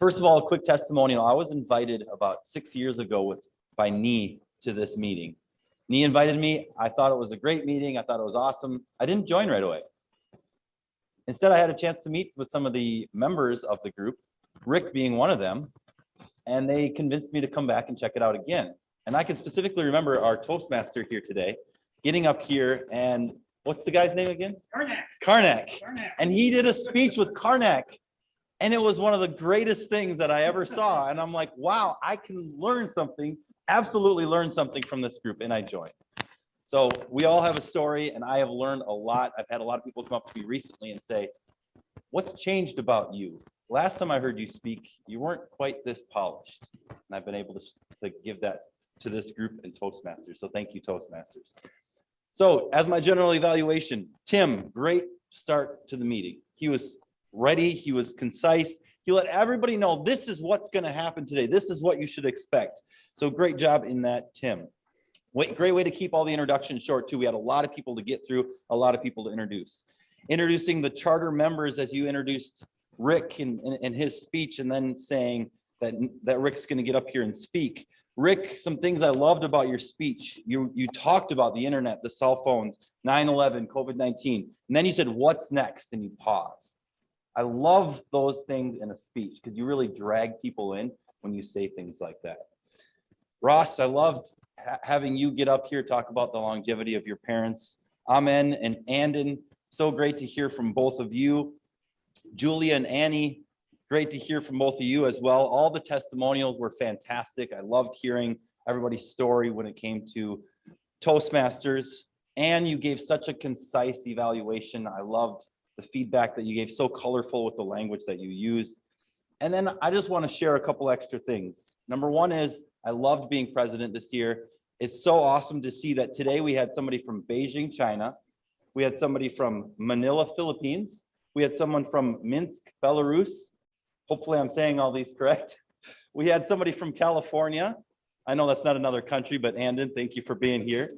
First of all, a quick testimonial. I was invited about 6 years ago by Nee to this meeting. Nee invited me. I thought it was a great meeting. I thought it was awesome. I didn't join right away. Instead, I had a chance to meet with some of the members of the group, Rick being one of them, and they convinced me to come back and check it out again. And I can specifically remember our Toastmaster here today getting up here, and what's the guy's name again? Karnak. And he did a speech with Karnak. And it was one of the greatest things that I ever saw. And I'm like, wow, I can learn something, absolutely learn something from this group. And I joined. So we all have a story, and I have learned a lot. I've had a lot of people come up to me recently and say, what's changed about you? Last time I heard you speak, you weren't quite this polished. And I've been able to give that to this group and Toastmasters. So thank you, Toastmasters. So as my general evaluation, Tim, great start to the meeting. He was ready, he was concise, he let everybody know this is what's going to happen today, this is what you should expect. So great job in that, Tim. Great way to keep all the introductions short too. We had a lot of people to get through, a lot of people to introduce. Introducing the charter members as you introduced Rick in his speech, and then saying that Rick's going to get up here and speak. Rick, some things I loved about your speech. You talked about the internet, the cell phones, 9/11, COVID-19, and then you said, what's next? And you paused. I love those things in a speech because you really drag people in when you say things like that. Ross, I loved having you get up here, talk about the longevity of your parents. Amen and Andon, so great to hear from both of you. Julia and Annie, great to hear from both of you as well. All the testimonials were fantastic. I loved hearing everybody's story when it came to Toastmasters. And you gave such a concise evaluation. I loved the feedback that you gave, so colorful with the language that you used. And then I just want to share a couple extra things. Number one is I loved being president this year. It's so awesome to see that today we had somebody from Beijing, China. We had somebody from Manila, Philippines. We had someone from Minsk, Belarus. Hopefully I'm saying all these correct. We had somebody from California. I know that's not another country, but Andon, thank you for being here.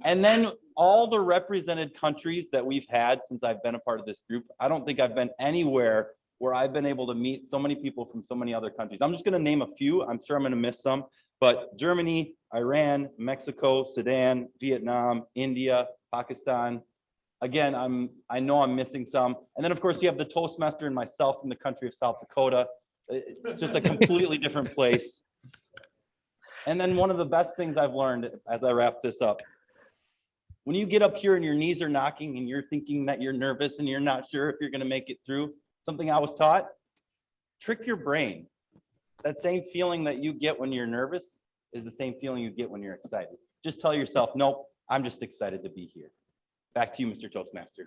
And then all the represented countries that we've had since I've been a part of this group. I don't think I've been anywhere where I've been able to meet so many people from so many other countries. I'm just going to name a few. I'm sure I'm going to miss some, but Germany, Iran, Mexico, Sudan, Vietnam, India, Pakistan. Again, I know I'm missing some. And then of course you have the Toastmaster and myself from the country of South Dakota. It's just a completely different place. And then one of the best things I've learned as I wrap this up, when you get up here and your knees are knocking and you're thinking that you're nervous and you're not sure if you're going to make it through, something I was taught, trick your brain. That same feeling that you get when you're nervous is the same feeling you get when you're excited. Just tell yourself, nope, I'm just excited to be here. Back to you, Mr. Toastmaster.